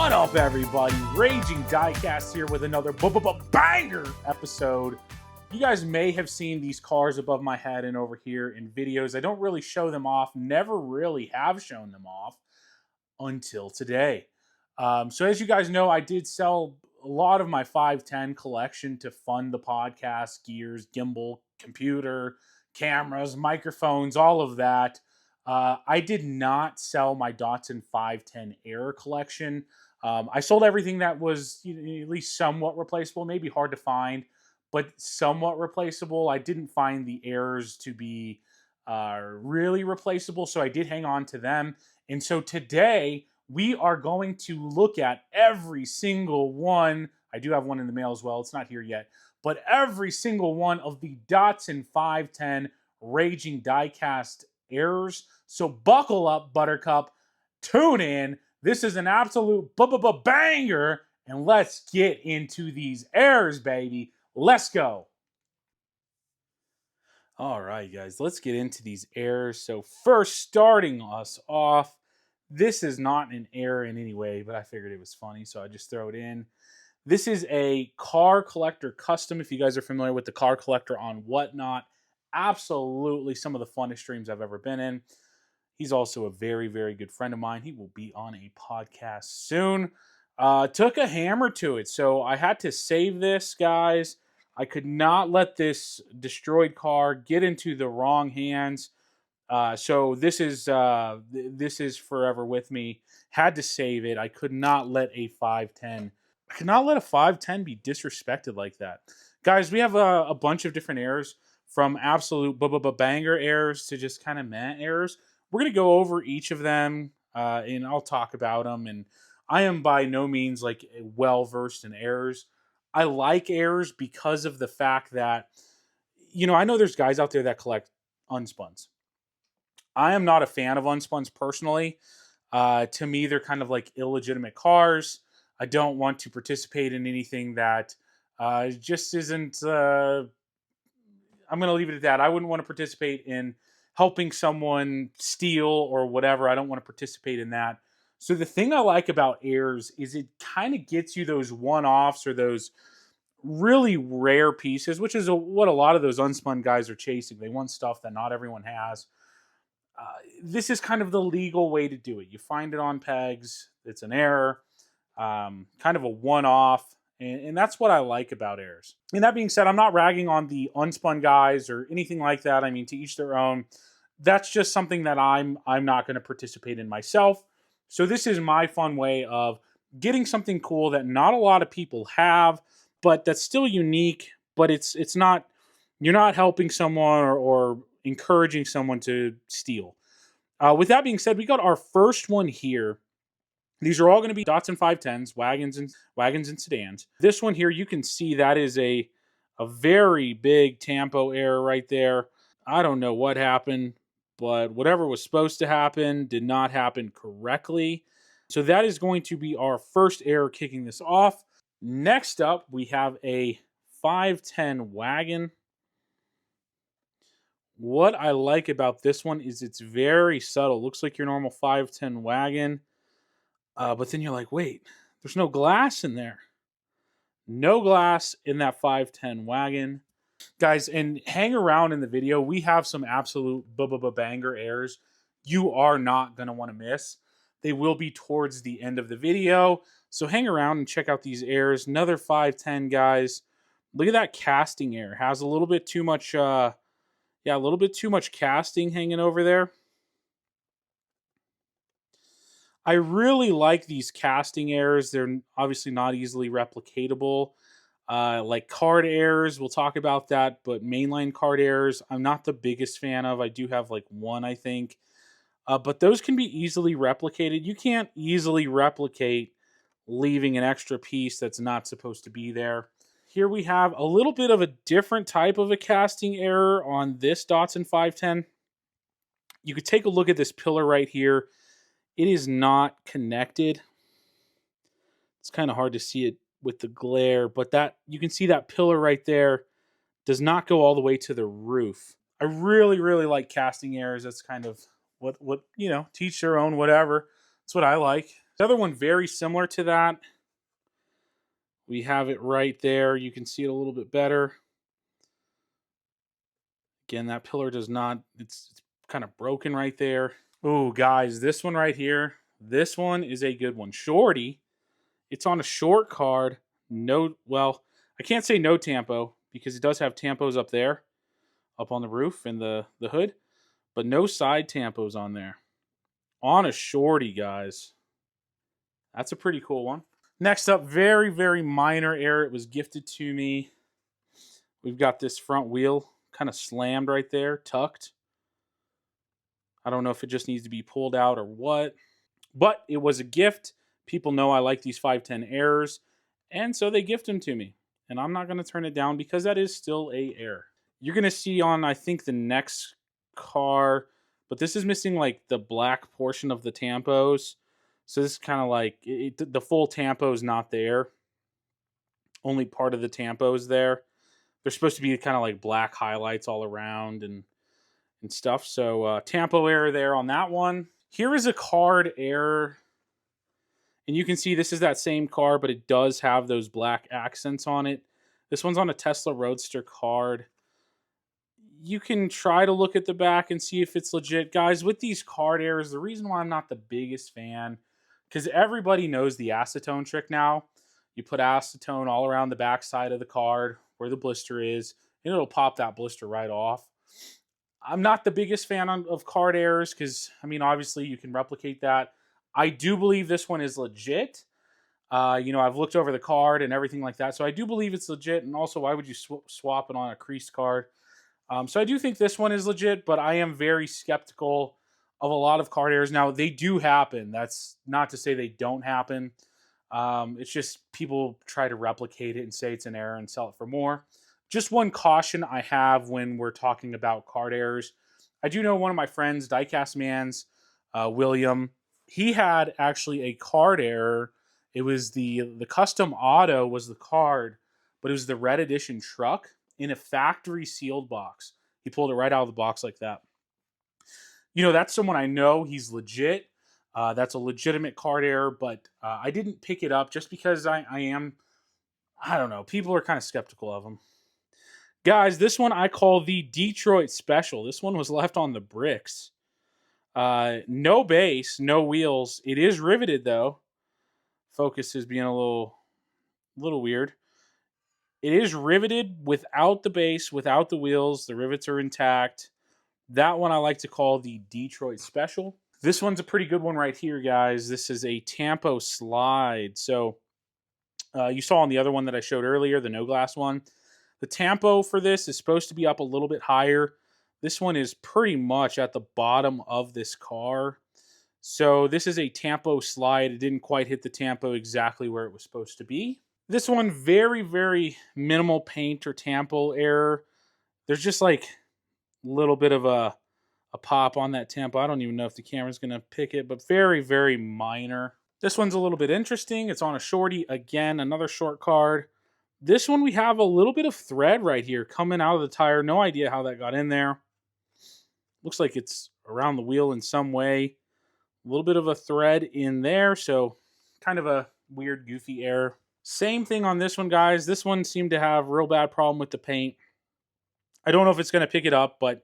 What up, everybody? Raging Diecast here with another banger episode. You guys may have seen these cars above my head and over here in videos. I don't really show them off, never really have shown them off until today. So as you guys know, I did sell a lot of my 510 collection to fund the podcast, gears, gimbal, computer, cameras, microphones, all of that. I did not sell my Datsun 510 Air collection. I sold everything that was at least somewhat replaceable, maybe hard to find, but somewhat replaceable. I didn't find the Airs to be really replaceable, so I did hang on to them. And so today we are going to look at every single one. I do have one in the mail as well. It's not here yet, but every single one of the Datsun 510 Raging Diecast Airs. So buckle up, Buttercup. Tune in. This is an absolute banger, and let's get into these airs, baby. Let's go. All right, guys, let's get into these airs. So first, starting us off, this is not an air in any way, but I figured it was funny, so I just throw it in. This is a car collector custom. If you guys are familiar with the car collector on Whatnot, absolutely some of the funnest streams I've ever been in. He's also a very, very good friend of mine. He will be on a podcast soon. Took a hammer to it, so I had to save this, guys. I could not let this destroyed car get into the wrong hands. So this is forever with me. Had to save it. I could not let a 510. I could not let a 510 be disrespected like that, guys. We have a bunch of different airs, from absolute banger airs to just kind of meh airs. We're going to go over each of them, and I'll talk about them. And I am by no means like well-versed in airs. I like airs because of the fact that, I know there's guys out there that collect unspuns. I am not a fan of unspuns personally. To me, they're kind of like illegitimate cars. I don't want to participate in anything that just isn't... I'm going to leave it at that. I wouldn't want to participate in helping someone steal or whatever. I don't want to participate in that. So the thing I like about airs is it kind of gets you those one-offs or those really rare pieces, which is what a lot of those unspun guys are chasing. They want stuff that not everyone has. This is kind of the legal way to do it. You find it on pegs. It's an air, kind of a one-off. And that's what I like about airs. And that being said, I'm not ragging on the unspun guys or anything like that. I mean, to each their own. That's just something that I'm not going to participate in myself. So this is my fun way of getting something cool that not a lot of people have, but that's still unique. But it's not, you're not helping someone or encouraging someone to steal. With that being said, we got our first one here. These are all going to be Datsun 510s, wagons and sedans. This one here, you can see that is a very big Tampo air right there. I don't know what happened, but whatever was supposed to happen did not happen correctly. So that is going to be our first air kicking this off. Next up, we have a 510 wagon. What I like about this one is it's very subtle. Looks like your normal 510 wagon. But then you're like, wait, there's no glass in there. No glass in that 510 wagon. Guys, and hang around in the video. We have some absolute banger airs you are not going to want to miss. They will be towards the end of the video. So hang around and check out these airs. Another 510, guys. Look at that casting air. Has a little bit too much, a little bit too much casting hanging over there. I really like these casting airs. They're obviously not easily replicatable. Like card airs, we'll talk about that, but mainline card airs, I'm not the biggest fan of. I do have like one, I think. But those can be easily replicated. You can't easily replicate leaving an extra piece that's not supposed to be there. Here we have a little bit of a different type of a casting error on this Datsun 510. You could take a look at this pillar right here. It is not connected. It's kind of hard to see it with the glare, but that you can see that pillar right there does not go all the way to the roof. I really, really like casting airs. That's kind of what teach their own, whatever. That's what I like. The other one very similar to that. We have it right there. You can see it a little bit better. Again, that pillar does not, it's kind of broken right there. Oh, guys, this one right here. This one is a good one. Shorty. It's on a short card. No, well, I can't say no tampo because it does have tampos up there, up on the roof and the hood, but no side tampos on there. On a shorty, guys. That's a pretty cool one. Next up, very, very minor error. It was gifted to me. We've got this front wheel kind of slammed right there, tucked. I don't know if it just needs to be pulled out or what, but it was a gift. People know I like these 510 errors, and so they gift them to me. And I'm not going to turn it down because that is still a error. You're going to see on, I think, the next car, but this is missing like the black portion of the tampos. So this is kind of like the full tampo is not there. Only part of the tampo is there. They're supposed to be kind of like black highlights all around and stuff. So tampo error there on that one. Here is a card error. And you can see this is that same car, but it does have those black accents on it. This one's on a Tesla Roadster card. You can try to look at the back and see if it's legit. Guys, with these card errors, the reason why I'm not the biggest fan, because everybody knows the acetone trick now. You put acetone all around the back side of the card where the blister is, and it'll pop that blister right off. I'm not the biggest fan of card errors because, I mean, obviously you can replicate that. I do believe this one is legit. I've looked over the card and everything like that, so I do believe it's legit. And also, why would you swap it on a creased card? So I do think this one is legit, but I am very skeptical of a lot of card errors. Now, they do happen. That's not to say they don't happen. It's just people try to replicate it and say it's an error and sell it for more. Just one caution I have when we're talking about card errors. I do know one of my friends, Diecast Man's, William, he had actually a card error. It was the custom auto was the card, but it was the red edition truck in a factory sealed box. He pulled it right out of the box like that. That's someone I know. He's legit. That's a legitimate card error, but I didn't pick it up just because I don't know. People are kind of skeptical of him. Guys, this one I call the Detroit Special. This one was left on the bricks. No base, no wheels. It is riveted, though. Focus is being a little weird. It is riveted without the base, without the wheels. The rivets are intact. That one I like to call the Detroit Special. This one's a pretty good one right here, guys. This is a Tampo slide. So you saw on the other one that I showed earlier, the no glass one. The Tampo for this is supposed to be up a little bit higher. This one is pretty much at the bottom of this car. So this is a Tampo slide. It didn't quite hit the Tampo exactly where it was supposed to be. This one, very, very minimal paint or Tampo error. There's just like a little bit of a pop on that Tampo. I don't even know if the camera's going to pick it, but very, very minor. This one's a little bit interesting. It's on a shorty. Again, another short card. This one, we have a little bit of thread right here coming out of the tire. No idea how that got in there. Looks like it's around the wheel in some way. A little bit of a thread in there, so kind of a weird, goofy error. Same thing on this one, guys. This one seemed to have a real bad problem with the paint. I don't know if it's going to pick it up, but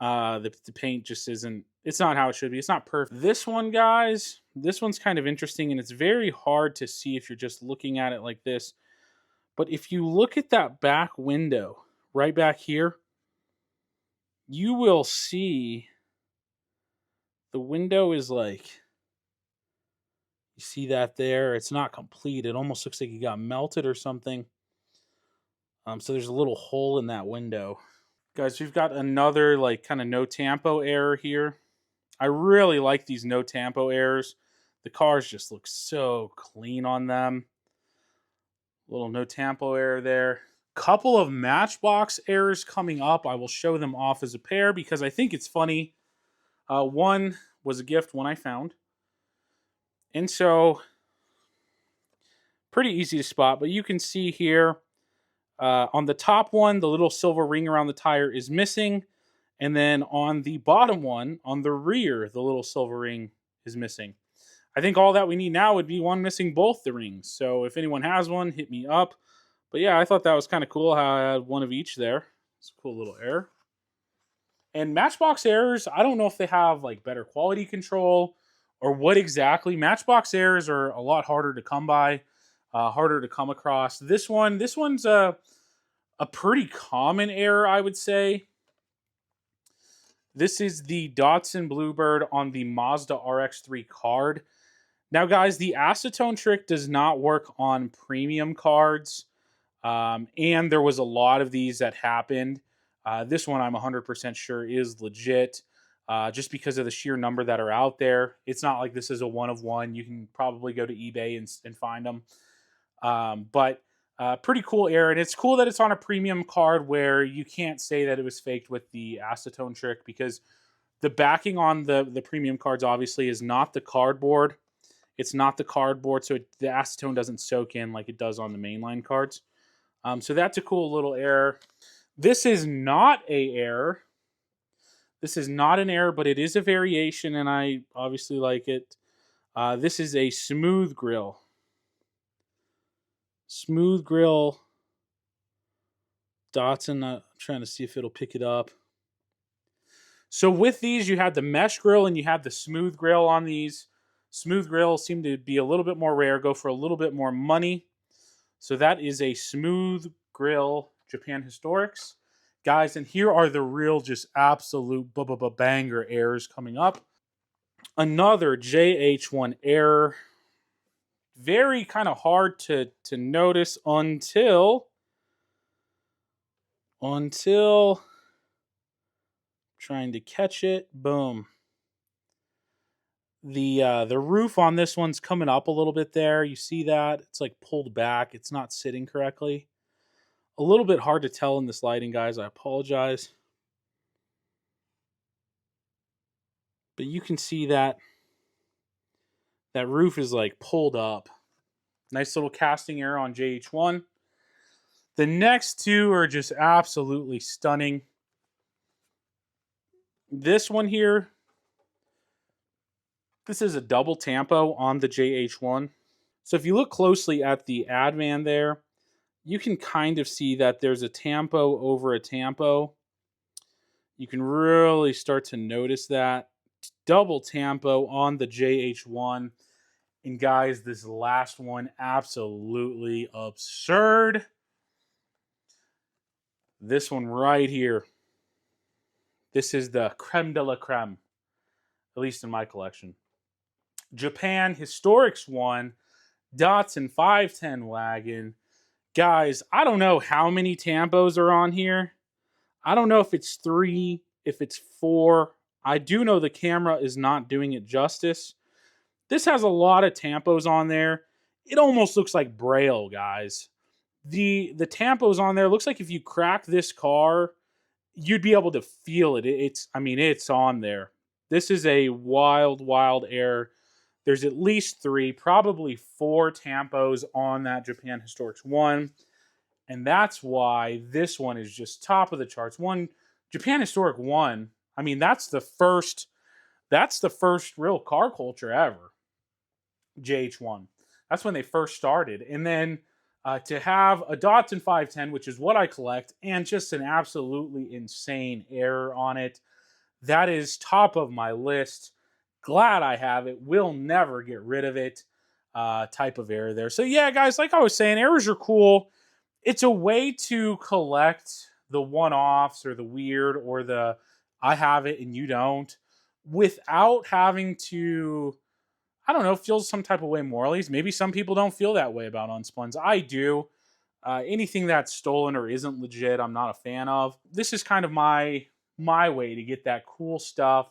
the paint just isn't, it's not how it should be. It's not perfect. This one, guys, this one's kind of interesting, and it's very hard to see if you're just looking at it like this. But if you look at that back window, right back here, you will see the window is like, you see that there? It's not complete. It almost looks like it got melted or something. So there's a little hole in that window. Guys, we've got another like kind of no Tampo error here. I really like these no Tampo errors. The cars just look so clean on them. Little no Tampo error there. Couple of Matchbox errors coming up. I will show them off as a pair because I think it's funny. One was a gift, one I found. And so, pretty easy to spot. But you can see here, on the top one, the little silver ring around the tire is missing. And then on the bottom one, on the rear, the little silver ring is missing. I think all that we need now would be one missing both the rings. So if anyone has one, hit me up. But yeah, I thought that was kind of cool how I had one of each there. It's a cool little error. And Matchbox errors, I don't know if they have like better quality control or what exactly. Matchbox errors are a lot harder to come by, harder to come across. This one's a pretty common error, I would say. This is the Datsun Bluebird on the Mazda RX-3 card. Now, guys, the acetone trick does not work on premium cards. And there was a lot of these that happened. This one I'm 100% sure is legit, just because of the sheer number that are out there. It's not like this is a one of one. You can probably go to eBay and find them. But pretty cool error. And it's cool that it's on a premium card where you can't say that it was faked with the acetone trick, because the backing on the premium cards obviously is not the cardboard. It's not the cardboard, so the acetone doesn't soak in like it does on the mainline cards. So that's a cool little error. This is not a error. This is not an error, but it is a variation, and I obviously like it. This is a smooth grill. Smooth grill Datsun. I'm trying to see if it'll pick it up. So with these, you had the mesh grill and you had the smooth grill on these. Smooth grill seem to be a little bit more rare, go for a little bit more money. So that is a smooth grill Japan Historics. Guys, and here are the real just absolute banger errors coming up. Another JH1 error. Very kind of hard to notice until trying to catch it. Boom. The roof on this one's coming up a little bit there. You see that? It's like pulled back. It's not sitting correctly. A little bit hard to tell in this lighting, guys. I apologize. But you can see that that roof is like pulled up. Nice little casting error on JH1. The next two are just absolutely stunning. This one here, this is a double tampo on the JH1. So if you look closely at the Advan there, you can kind of see that there's a tampo over a tampo. You can really start to notice that. Double tampo on the JH1. And guys, this last one, absolutely absurd. This one right here. This is the creme de la creme, at least in my collection. Japan Historics one, Datsun 510 wagon. Guys, I don't know how many tampos are on here. I don't know if it's 3, if it's 4. I do know the camera is not doing it justice. This has a lot of tampos on there. It almost looks like Braille, guys. The tampos on there, looks like if you crack this car, you'd be able to feel it. It's on there. This is a wild error. There's at least 3, probably 4 tampos on that Japan Historics 1. And that's why this one is just top of the charts. One, Japan Historic 1, that's the first real car culture ever. JH1. That's when they first started. And then to have a Datsun 510, which is what I collect, and just an absolutely insane error on it, that is top of my list. Glad I have it. Will never get rid of it type of error there. So yeah, guys, like I was saying, errors are cool. It's a way to collect the one-offs or the weird or the I have it and you don't, without having to, I don't know, feel some type of way morally. Maybe some people don't feel that way about unspuns. I do. Anything that's stolen or isn't legit, I'm not a fan of. This is kind of my way to get that cool stuff.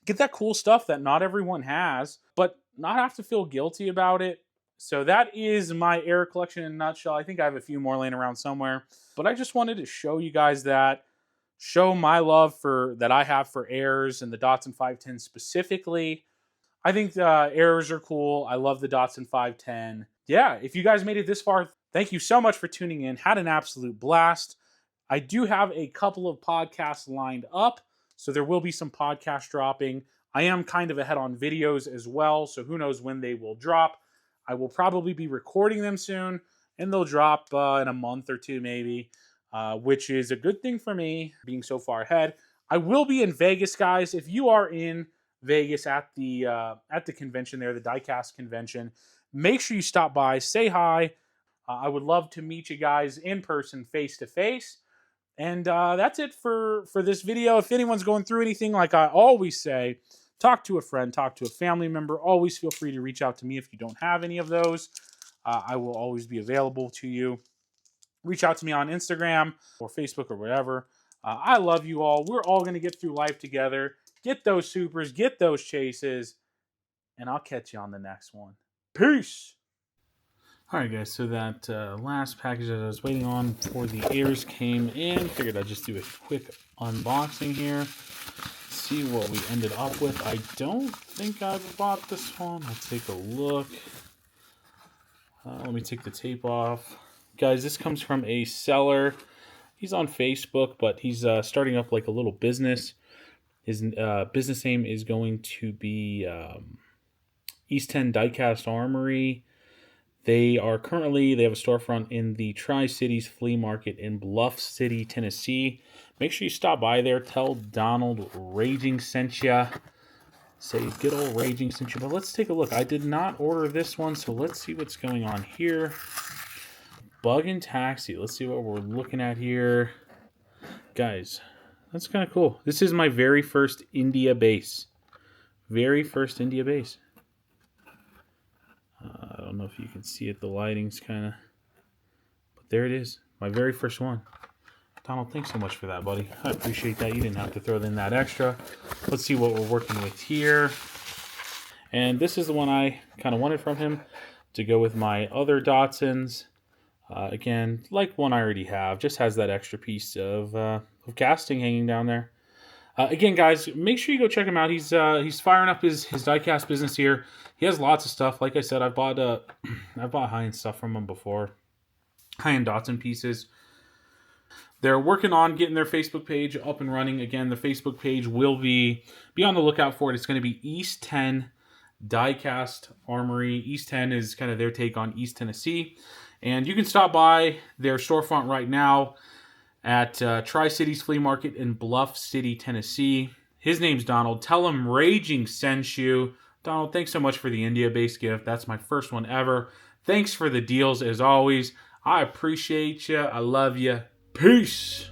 Get that cool stuff that not everyone has, but not have to feel guilty about it. So that is my error collection in a nutshell. I think I have a few more laying around somewhere, but I just wanted to show you guys that, show my love that I have for errors and the Datsun 510 specifically. I think the errors are cool. I love the Datsun 510. Yeah, if you guys made it this far, thank you so much for tuning in. Had an absolute blast. I do have a couple of podcasts lined up, so there will be some podcasts dropping. I am kind of ahead on videos as well, so who knows when they will drop. I will probably be recording them soon, and they'll drop in a month or two maybe, which is a good thing for me, being so far ahead. I will be in Vegas, guys. If you are in Vegas at the convention there, the Diecast convention, make sure you stop by, say hi. I would love to meet you guys in person, face to face. And that's it for this video. If anyone's going through anything, like I always say, talk to a friend, talk to a family member. Always feel free to reach out to me if you don't have any of those. I will always be available to you. Reach out to me on Instagram or Facebook or whatever. I love you all. We're all going to get through life together. Get those supers, get those chases, and I'll catch you on the next one. Peace. All right, guys. So that last package that I was waiting on for the airs came in. Figured I'd just do a quick unboxing here. See what we ended up with. I don't think I've bought this one. Let's take a look. Let me take the tape off. Guys, this comes from a seller. He's on Facebook, but he's starting up like a little business. His business name is going to be East 10 Diecast Armory. They have a storefront in the Tri-Cities Flea Market in Bluff City, Tennessee. Make sure you stop by there. Tell Donald Raging sent you. Say good old Raging sent you. But let's take a look. I did not order this one, so let's see what's going on here. Bug and Taxi. Let's see what we're looking at here. Guys, that's kind of cool. This is my very first India base. Very first India base. I don't know if you can see it. The lighting's kind of... But there it is. My very first one. Donald, thanks so much for that, buddy. I appreciate that. You didn't have to throw in that extra. Let's see what we're working with here. And this is the one I kind of wanted from him to go with my other Datsuns. Again, like one I already have. Just has that extra piece of casting hanging down there. Again, guys, make sure you go check him out. He's firing up his diecast business here. He has lots of stuff. Like I said, I've bought high-end stuff from him before. High-end Datsun pieces. They're working on getting their Facebook page up and running. Again, the Facebook page will be on the lookout for it. It's going to be East 10 Diecast Armory. East 10 is kind of their take on East Tennessee. And you can stop by their storefront right now at Tri-Cities Flea Market in Bluff City, Tennessee. His name's Donald. Tell him Raging sent you. Donald, thanks so much for the India-based gift. That's my first one ever. Thanks for the deals, as always. I appreciate you. I love you. Peace.